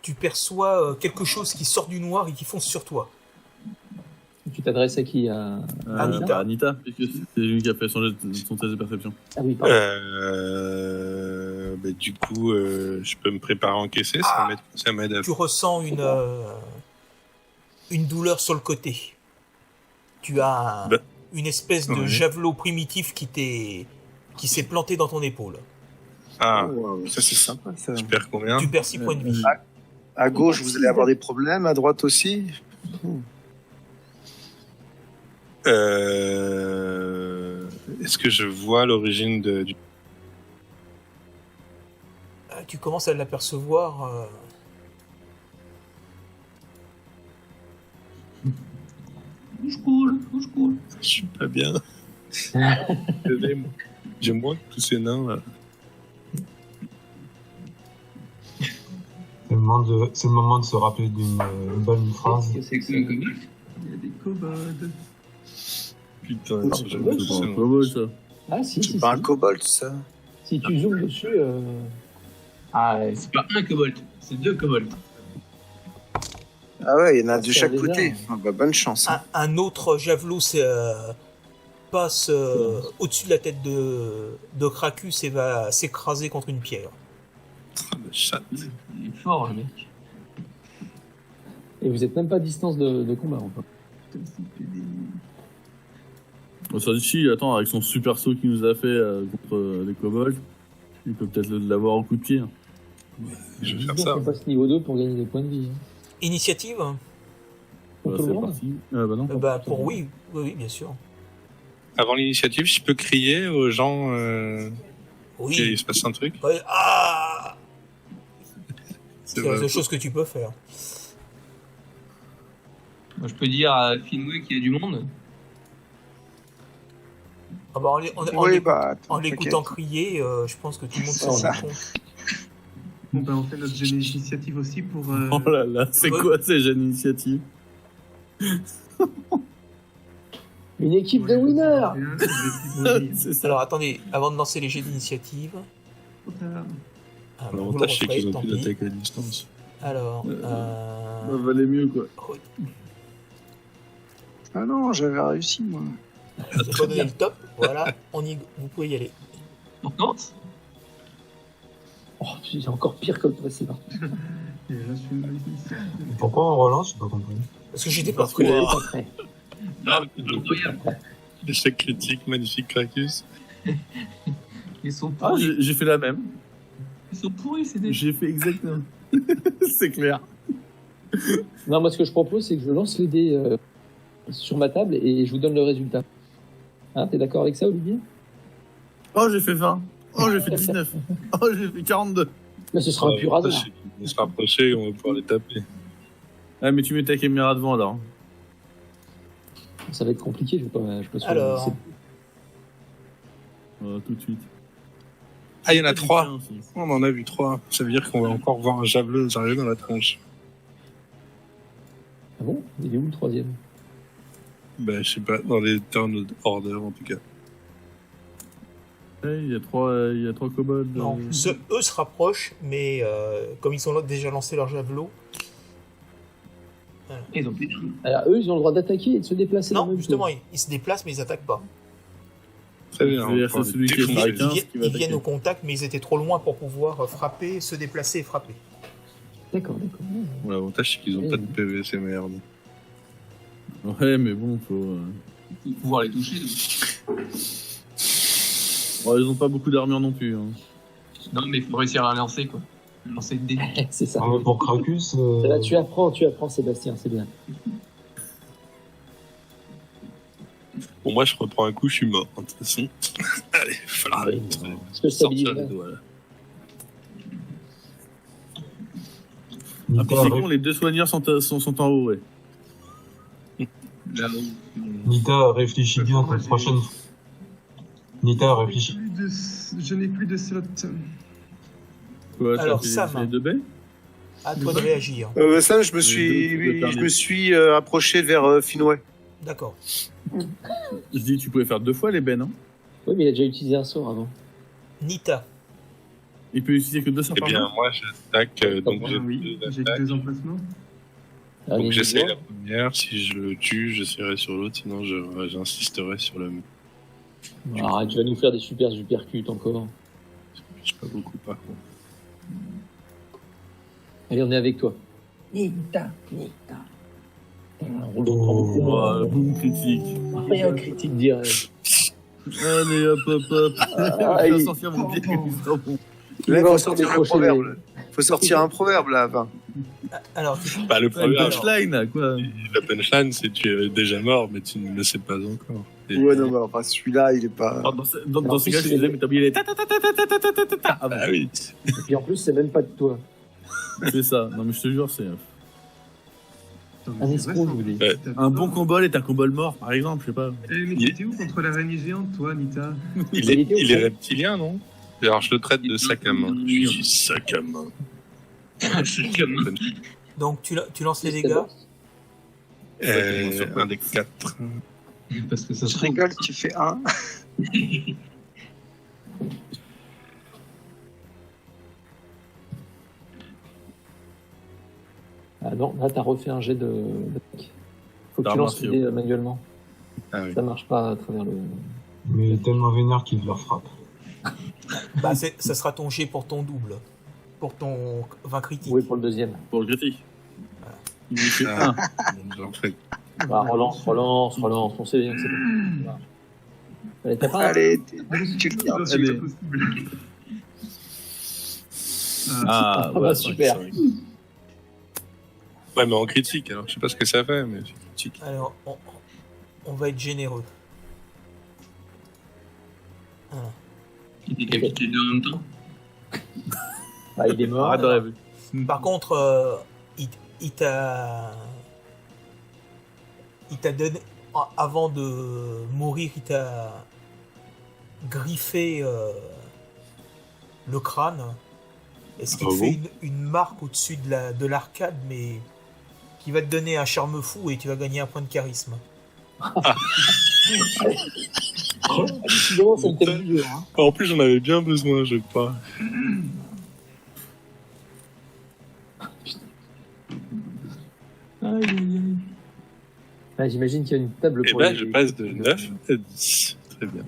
tu perçois quelque chose qui sort du noir et qui fonce sur toi. Tu t'adresses à qui Anita. Anita, puisque c'est lui qui a fait son test de perception. Ah oui, pardon. Du coup, je peux me préparer à encaisser, ça m'aide à... Tu ressens une douleur sur le côté. Tu as une espèce de javelot primitif qui s'est planté dans ton épaule. Ah, ça c'est sympa ça. Tu perds combien? Tu perds 6 points de vie. À gauche, vous allez avoir des problèmes, à droite aussi. Est-ce que je vois l'origine du... Tu commences à l'apercevoir. Je coule. Je suis pas bien. J'aime moins que tous ces nains là. C'est le moment de se rappeler d'une bonne phrase. Qu'est-ce que c'est que il y a des kobolds. Putain, j'aime tous ces nains. Kobold, ça. Ah si, C'est pas un kobold ça. Si tu zoomes dessus... Ah, c'est pas un kobold, c'est 2 kobolds. Ah ouais, il y en a de c'est chaque un côté. lézard. Ah bah, bonne chance. Un autre javelot passe au-dessus de la tête de Krakus et va s'écraser contre une pierre. Le chat. Il est fort, le mec. Et vous êtes même pas à distance de combat encore. Putain, c'est fait des... On s'en dit, attends, avec son super saut qu'il nous a fait contre les kobolds, il peut peut-être l'avoir au coup de pied. Je vais Dis faire donc, ça. on passe niveau 2 pour gagner des points de vie. Initiative Pour tout le C'est monde parti. Bah non. pour oui, bien sûr. Avant l'initiative, je peux crier aux gens Oui. qu'il se passe un truc. Ouais, ah C'est C'est vrai. la chose que tu peux faire. Moi, je peux dire à Finwë qu'il y a du monde. Ah bah, en l'écoutant t'inquiète. crier, je pense que tout le monde C'est s'en ça. rend compte. Bon, ben, on fait notre jeu d'initiative aussi pour... Oh là là, c'est quoi ces jeunes initiatives? Une équipe de winners. C'est ça. Alors attendez, avant de lancer les jets d'initiative. vous le L'avantage, c'est referez, qu'ils ont tant plus pis. d'attaque à distance. Alors, Ça valait mieux, quoi. Ah non, j'avais réussi moi. j'ai pas donné le top. Voilà, vous pouvez y aller. On compte. Oh, c'est encore pire que le précédent. Déjà, je suis une initiative. Pourquoi on relance? J'ai pas compris. Parce que j'étais pas Parce que- prêt. Pas prêt. Non, mais c'est incroyable. L'échec critique, magnifique Krakus. Ils sont Ah, pourris. j'ai fait la même. Ils sont pourris, c'est des... J'ai fait exactement. C'est clair. Non, moi, ce que je propose, c'est que je lance les dés sur ma table et je vous donne le résultat. Hein, t'es d'accord avec ça, Olivier? Oh, j'ai fait 20. Oh, j'ai fait 19. Oh, j'ai fait 42. Là, ce sera un pur hasard. On va se rapprocher, on va pouvoir les taper. Ah, mais tu mets ta caméra devant, alors. Ça va être compliqué, je vais pas Alors. Tout de suite. Ah, il y en a 3. Aussi. On en a vu 3. Ça veut dire qu'on va encore voir un javelot nous arriver dans la tronche. Ah bon? Il est où le troisième? Bah, je sais pas, dans les turn order en tout cas. Ouais, il y a trois kobolds. Non, eux se rapprochent, mais comme ils ont déjà lancé leur javelot. Ils ont plus de trucs. Alors, eux, ils ont le droit d'attaquer et de se déplacer dans le Non, même justement, tour. ils se déplacent, mais ils attaquent pas. Très bien. C'est-à-dire, on va c'est celui qui est défoncer. sur la Ils, 15 vi- qui va ils viennent attaquer. au contact, mais ils étaient trop loin pour pouvoir frapper, se déplacer et frapper. D'accord, d'accord. Bon, l'avantage, c'est qu'ils ont pas de PV, ces merdes. Ouais, mais bon, faut. Faut pouvoir les toucher. Donc. Bon, ils ont pas beaucoup d'armure non plus. Hein. Non, mais il faut réussir à lancer, quoi. Lancer le dé. C'est ça. Ah, mais pour Krakus, C'est là, tu apprends, Sébastien, c'est bien. Bon, moi, je reprends un coup, je suis mort. De toute façon. Allez, il va falloir Oui, Est-ce que je sortir stabilise les doigts, là. Ah, Nita, puis c'est con, les deux soigneurs sont en haut, ouais. Là-haut. Nita, réfléchis bien ta prochaine fois. Nita, réfléchis. Je n'ai plus de slot. Quoi, Alors, t'as fait Sam. les deux baies? À toi de réagir. Ça, je Les deux, tu peux je me suis approché vers Finwë. D'accord. Je dis, tu pouvais faire 2 fois les baies, non? Oui, mais il a déjà utilisé un sort avant. Nita. Il peut utiliser que 200 Eh par bien, jour. moi, j'attaque. Donc, Ah j'ai oui, deux j'ai attaques. 2 emplacements. Dernier Donc, j'essaie niveau. la première. Si je le tue, j'essaierai sur l'autre. Sinon, j'insisterai sur le. Arrête, tu vas nous faire des super uppercuts encore. Je sais pas beaucoup, par contre. Allez, on est avec toi. Nita. On le Boum, critique. Rien critique direct. Allez, hop, hop, hop. Ah, Je vais il- sortir mon pied. Là, Il il va faut encore sortir le décrocher proverbe. Faut sortir un proverbe, là, avant. Alors, Bah, le Une premier, punchline, là, quoi. la punchline, c'est tu es déjà mort, mais tu ne le sais pas encore. Et- Ouais, non, mais enfin, celui-là, il est pas. Dans En ce plus, cas, je il disais, est- mais t'as oublié les ta-ta-ta-ta-ta-ta-ta-ta-ta. Ah, bon. Ah oui. Et puis en plus, c'est même pas de toi. C'est ça. Non, mais je te jure, c'est Attends, Un mais escroc, c'est vrai, je vous dis. Ouais. ça. un bon combat est un combat mort, par exemple, je sais pas. Eh, mais t'étais où contre l'araignée géante, toi, Nita? Il est reptilien, non? Alors, je le traite de sac à main. Je suis sac à main. donc tu lances les C'est dégâts. bon. Un des 4. Parce que ça se Je trouve. rigole, tu fais 1. Ah non, là, t'as refait un jet de. Faut que D'arts tu lances martiaux. les dés manuellement. Ah oui. Ça marche pas à travers le. Mais il est tellement vénère qu'il leur frappe. Bah, ça sera ton jet pour ton double. Pour ton 20 critique. Oui, pour le deuxième. Pour le critique. Il lui fait Ah. 1. En fait, Bah, relance. On sait bien que c'est pas. Allez, t'as pas un- Allez, tu le Non, gardes. c'est Allez. pas possible. Ah, Ah, Ah, bah, ouais, super. Ouais, mais en critique, alors je sais pas ce que ça fait, mais c'est critique. Alors, on va être généreux. Voilà. Il décapite les deux en même temps. Bah, il est mort. Arrête de rêver. Par contre, il t'a donné, avant de mourir, il t'a griffé le crâne. Et ce qui Ah te bon fait une marque au-dessus de l'arcade, mais qui va te donner un charme fou et tu vas gagner un point de charisme. Décidément, c'est le thème du jeu. Hein. En plus, j'en avais bien besoin, je crois. Bah, j'imagine qu'il y a une table Et pour ben, les- je passe de 9 à 10. Très bien.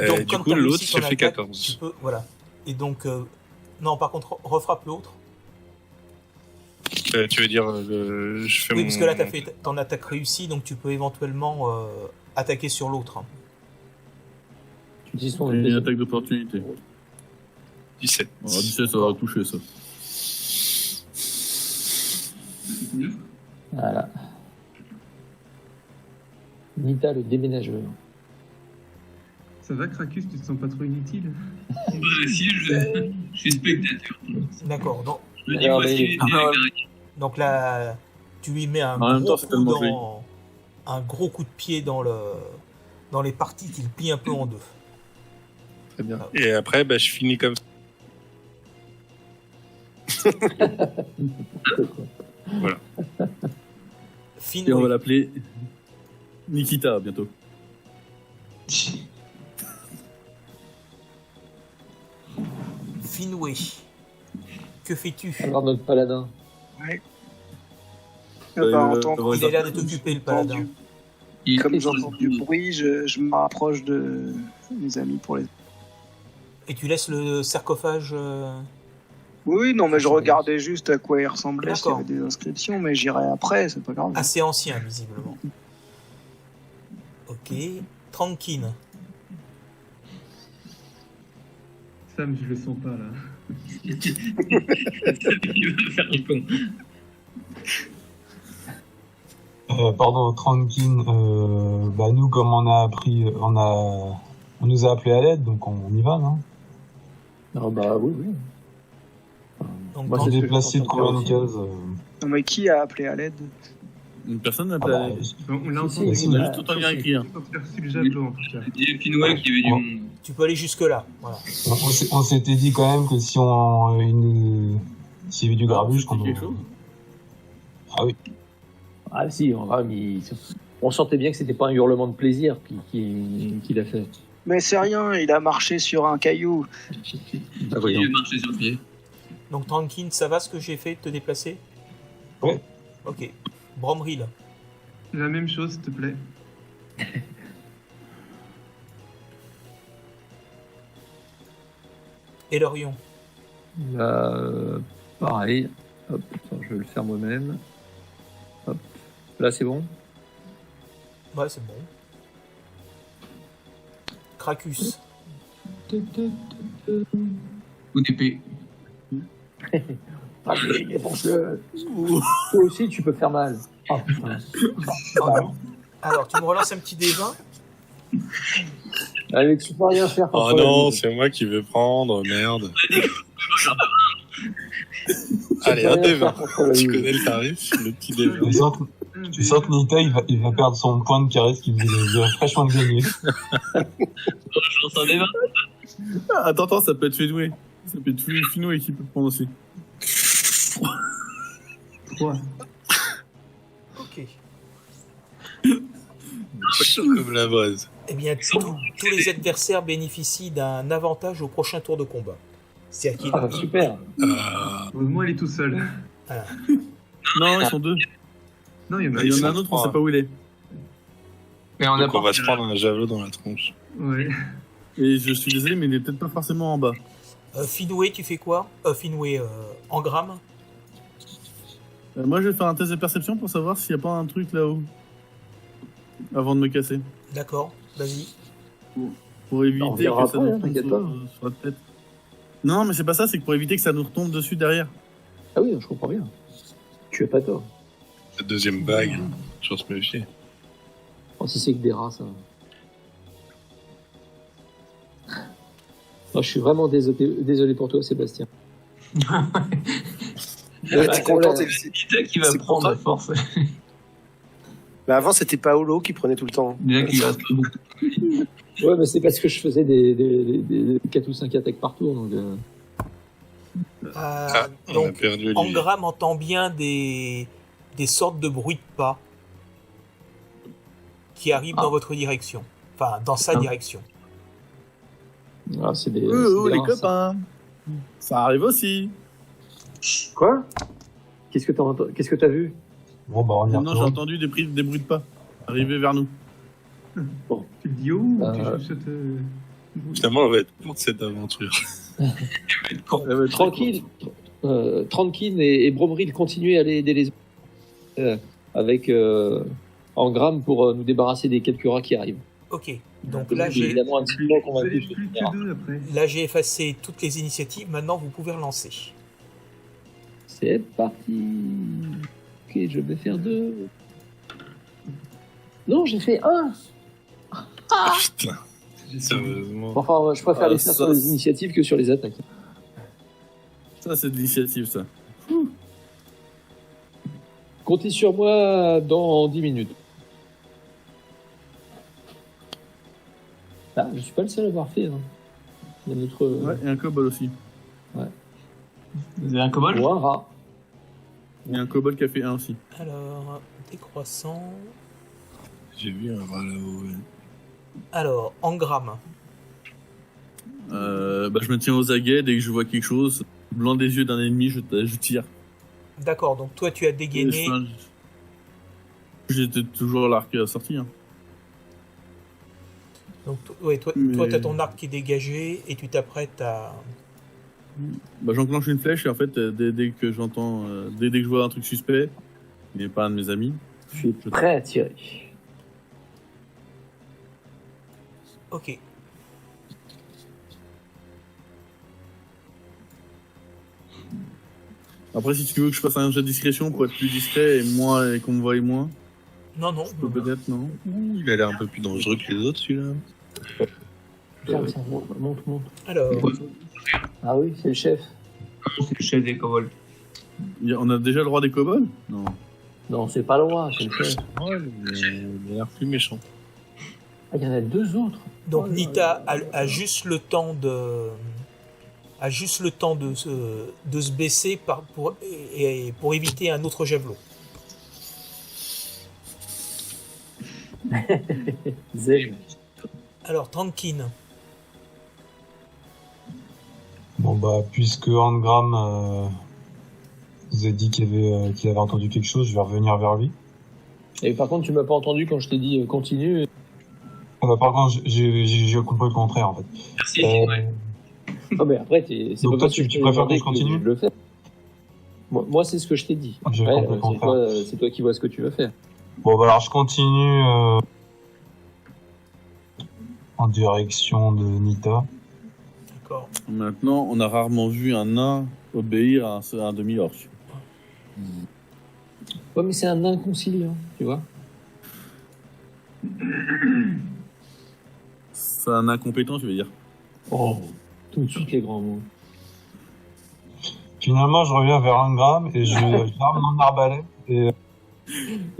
Donc, Du comme coup, t'as l'autre, réussi je ton fais attaque, 14. tu peux, voilà. Et donc, non, par contre, refrappe l'autre. Tu veux dire, je fais Oui, mon... parce que là, t'as fait ton attaque réussie, donc tu peux éventuellement attaquer sur l'autre. hein. Tu utilises ton Une deuxième. attaque d'opportunité. 17. On va 17, ça va toucher ça. Voilà. Nita, le déménageur. Ça va, Krakus, tu te sens pas trop inutile? Bah, si, je suis spectateur. D'accord. Je me dis, Alors, voici mais- les Donc là, tu lui mets un En même gros temps, c'est coup tellement un gros coup de pied dans les parties qu'il plie un peu en deux. Très bien. Et après, bah, je finis comme ça. Finn, Et on oui. va l'appeler Nikita bientôt. Finwë, que fais-tu? Alors, notre paladin. Ah bah, en tant Ouais, Il a l'air d'être occupé, le paladin. tendu. Il- Comme j'entends du bruit, je me rapproche de mes amis pour les. Et tu laisses le sarcophage Oui, non, mais je regardais juste à quoi il ressemblait, s'il y D'accord. avait des inscriptions, mais j'irai après, c'est pas grave. assez ancien, visiblement. Ok. Tranquille. Sam, je le sens pas, là. Il va faire le con. Pardon, Trankin, bah nous, comme on a appris, on nous a appelé à l'aide, donc on y va, non? Ah, bah oui, oui. Donc, Moi, On c'est s'est ce que déplacé je de pense combien de aussi. cases Non, mais qui a appelé à l'aide? Une personne n'a Ah pas. bah, On l'a Si, entendu. si, On a bah, juste entendu un cri. Hein. Quand tu as reçu le javelot, en tout cas. Il y a Finwë qui avait du monde. tu peux aller jusque-là. Voilà. on s'était dit quand même que si s'il y avait du grabuge, qu'on quelque chose. Ah oui. Ah, si, on sentait bien que c'était pas un hurlement de plaisir qu'il a fait. Mais c'est rien, il a marché sur un caillou. Bah, voyons. Il a marché sur le pied. Donc Trankin, ça va ce que j'ai fait de te déplacer? Ouais. Ok. Bromril. La même chose, s'il te plaît. Et Lorion. Là, pareil. Hop, attends, je vais le faire moi-même. Hop. Là, c'est bon. Ouais, c'est bon. Krakus. Coup d'épée. Allez, défonce-le. Toi aussi, tu peux faire mal. Oh, putain. Alors, tu me relances un petit D20. Alex, tu peux rien faire. Oh contre la non, vie. c'est moi qui veux prendre, merde. Tu Allez, peux un rien des faire 20. contre la Tu vie. connais le tarif, le petit des 20. Tu sens que Nita, il va perdre son point de charisme qu'il vient fraîchement de gagner. Je lance un des 20. Ah, attends, ça peut être Fenway. Ça peut être Fenway qui peut prendre aussi. 3. Ok. Chaud comme la braise. Eh bien, tous les adversaires bénéficient d'un avantage au prochain tour de combat. C'est-à-dire qu'ils Ah, super. Moi, il est tout seul. Non, ils sont deux. Non, il y en a. Il y en Ils a un sont autre, on trois. sait pas où il est. Mais on a Donc on pas. va se prendre un javelot dans la tronche. Ouais. Et je suis désolé, mais il est peut-être pas forcément en bas. Finway, tu fais quoi? Finway, Engramme. Moi, je vais faire un test de perception pour savoir s'il n'y a pas un truc là-haut. Avant de me casser. D'accord, vas-y. Pour éviter On verra que ça après, nous hein, retombe t'inquiète sur la tête. Non, mais c'est pas ça, c'est que pour éviter que ça nous retombe dessus derrière. Ah oui, je comprends bien. Tu es pas tort. La deuxième bague, je se méfier. Oh, si c'est que des rats, ça. Oh, je suis vraiment désolé pour toi, Sébastien. T'es content, ouais. c'est- Nita qui va c'est prendre content. à force. Mais avant, c'était Paolo qui prenait tout le temps. Déjà qu'il reste beaucoup. Ouais, mais c'est parce que je faisais des 4 ou 5 attaques par tour. Donc, Euh, Ah, on a donc, perdu lui. Engramme entend bien des sortes de bruits de pas qui arrivent dans votre direction. Enfin, dans sa direction. ah, c'est des. Oh, c'est des les rats, ça. copains. Ça arrive aussi. Quoi? Qu'est-ce que t'as vu? Bon, bah, on y Non, j'ai retourne. entendu des bruits de pas arriver vers nous. Tu le dis où ou tu Euh. joues cette. Finalement, on va être pour cette aventure. Tranquille. Tranquille et Bromril continuez à aider les autres avec Engramme pour nous débarrasser des quelques rats qui arrivent. Ok. Donc là, j'ai évidemment un petit peu qu'on Vous va allez plus plus se tenir. que 2 après. là, j'ai effacé toutes les initiatives. Maintenant, vous pouvez relancer. C'est parti. Ok, je vais faire 2. Non, j'ai fait 1. Putain, sérieusement. Enfin, je préfère Ah, les faire ça, sur les c'est- initiatives que sur les attaques. Ça, c'est de l'initiative, ça. Comptez sur moi dans 10 minutes. Ah, je suis pas le seul à avoir fait. Hein. Il y a notre. Ouais, et un kobold aussi. Vous avez un kobold? Ou un rat. Il y a un kobold qui a fait un aussi. Alors, décroissant. J'ai vu un rat là-haut. Ouais. Alors, Engramme. Bah, je me tiens aux aguets dès que je vois quelque chose. Blanc des yeux d'un ennemi, je tire. D'accord, donc toi, tu as dégainé. J'étais toujours l'arc sorti. Hein. Donc, ouais, toi, Mais- tu as ton arc qui est dégagé et tu t'apprêtes à. Bah, j'enclenche une flèche et en fait, dès que j'entends, dès que je vois un truc suspect, il n'est pas un de mes amis. Je suis prêt à tirer. Ok. Après, si tu veux que je fasse un jet de discrétion pour être plus discret et qu'on me voie moins, Non, non. je peux peut-être, non. Ouh, il a l'air un peu plus dangereux que les autres, celui-là. Tiens, monte. Alors, Ah oui, c'est le chef. C'est le chef des kobolds. On a déjà le roi des kobolds? Non. Non, c'est pas le roi, c'est le chef. Ouais, mais il a l'air plus méchant. Ah, il y en a 2 autres. donc Oh là Nita là. a juste le temps de. A juste le temps de se baisser pour éviter un autre javelot. Zen. Alors, Trankin. Bon, bah, puisque Angram vous a dit qu'il avait entendu quelque chose, je vais revenir vers lui. Et par contre, tu m'as pas entendu quand je t'ai dit continue. Ah bah, par contre, j'ai compris le contraire, en fait. Merci. Euh, Ah, mais après, c'est Donc pas toi, parce que tu je t'ai préfères demandé que je continue je le fais. Moi, c'est ce que je t'ai dit. J'ai Après, compris le contraire. c'est toi qui vois ce que tu veux faire. Bon, bah, alors je continue en direction de Nita. D'accord. Maintenant, on a rarement vu un nain obéir à un demi-orc. Ouais, mais c'est un inconciliant, tu vois. C'est un incompétent, je veux dire. Oh, tout de suite les grands mots. Finalement, je reviens vers Angram et j'arme mon arbalète et Et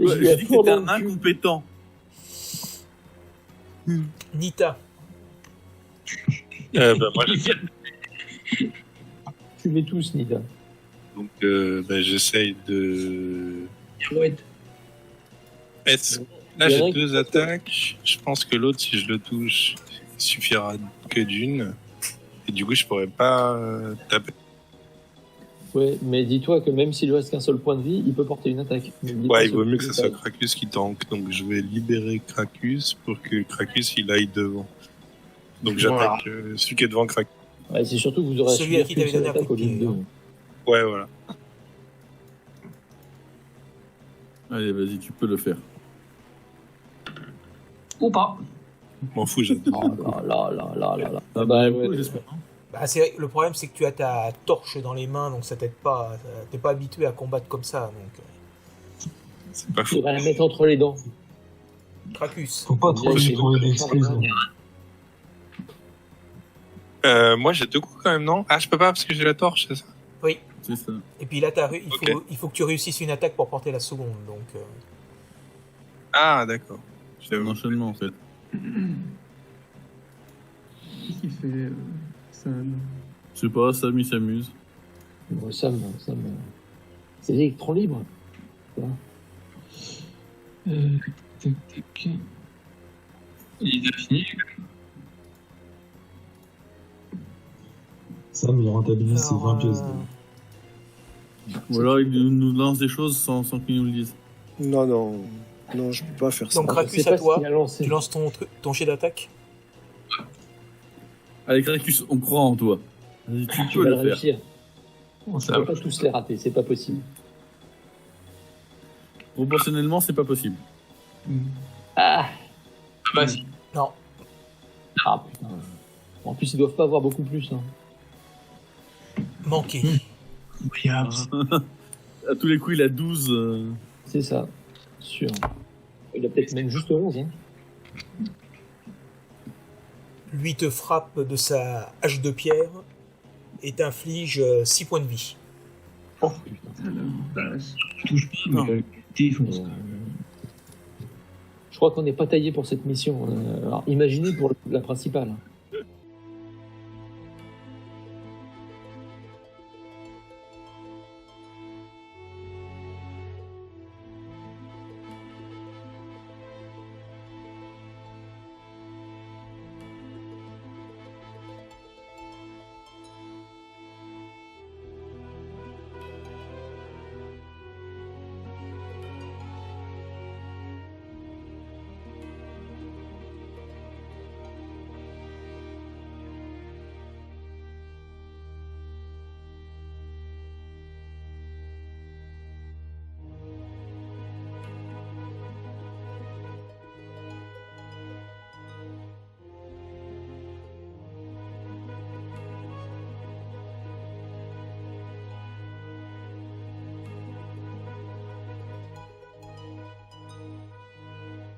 je lui J'ai dit que apporte t'étais dans un le cul. incompétent. Nita. Moi, Tu mets tous, Nida. donc, j'essaye de. Pirouette. Là, Il y en a j'ai qui- 2 attaques. Je pense que l'autre, si je le touche, il suffira que d'une. Et du coup, je pourrais pas taper. Ouais, mais dis-toi que même s'il lui reste qu'un seul point de vie, il peut porter une attaque. N'oublie pas Ouais, il ce vaut mieux petit que ce soit détail. Krakus qui tank. Donc, je vais libérer Krakus pour que Krakus il aille devant. Donc, j'attaque celui qui est devant Krakus. Ouais, c'est surtout que vous aurez Celui à qui qu'une t'avais seule donné un attaque coup de au lieu pied, deux. hein. Ouais, voilà. Allez, vas-y, tu peux le faire. Ou pas. M'en fous, j'adore. Oh là là là là là là. Ah bah, ouais, ouais. j'espère. Bah, c'est vrai, le problème, c'est que tu as ta torche dans les mains, donc ça t'aide pas. T'es pas habitué à combattre comme ça. Donc, C'est pas Tu fou. devrais la mettre entre les dents. Krakus. faut pas trop Bien, lui c'est trouver bon. d'excuses. non. Moi, j'ai 2 coups quand même, non? Ah, je peux pas parce que j'ai la torche, c'est ça? Oui. C'est ça. Et puis là, Ok. il faut que tu réussisses une attaque pour porter la seconde. Donc, Ah, d'accord. C'est un enchaînement, en fait. Qu'est-ce qu'il fait, Sam? Je sais pas, Sam, il s'amuse. Bon, Sam, c'est l'électron libre. Tac, tac. Il a fini. Sam, il rentabilise ses alors, 20 pièces. Ou alors, il nous lance des choses sans qu'il nous le dise. Non, non. Non, je peux pas faire ça. Donc, Je Krakus, sais à pas ce toi. qu'il a lancé. Tu lances ton jet d'attaque. Allez, Krakus, on croit en toi. Vas-y, tu Tu peux vas le le faire. réussir. Bon, Tu ça peux va. pas tous les rater, c'est pas possible. Proportionnellement, c'est pas possible. Ah, Ah bah si. Non. ah putain. En plus, ils doivent pas avoir beaucoup plus. Hein. Manqué. Regarde. À tous les coups, il a 12. C'est ça, sûr. Il a peut-être même juste 11. Hein. Lui te frappe de sa hache de pierre et t'inflige 6 points de vie. Ah, la vache. Touche pas, Non. mais défonce. Je crois qu'on n'est pas taillé pour cette mission. Alors, imaginez pour la principale.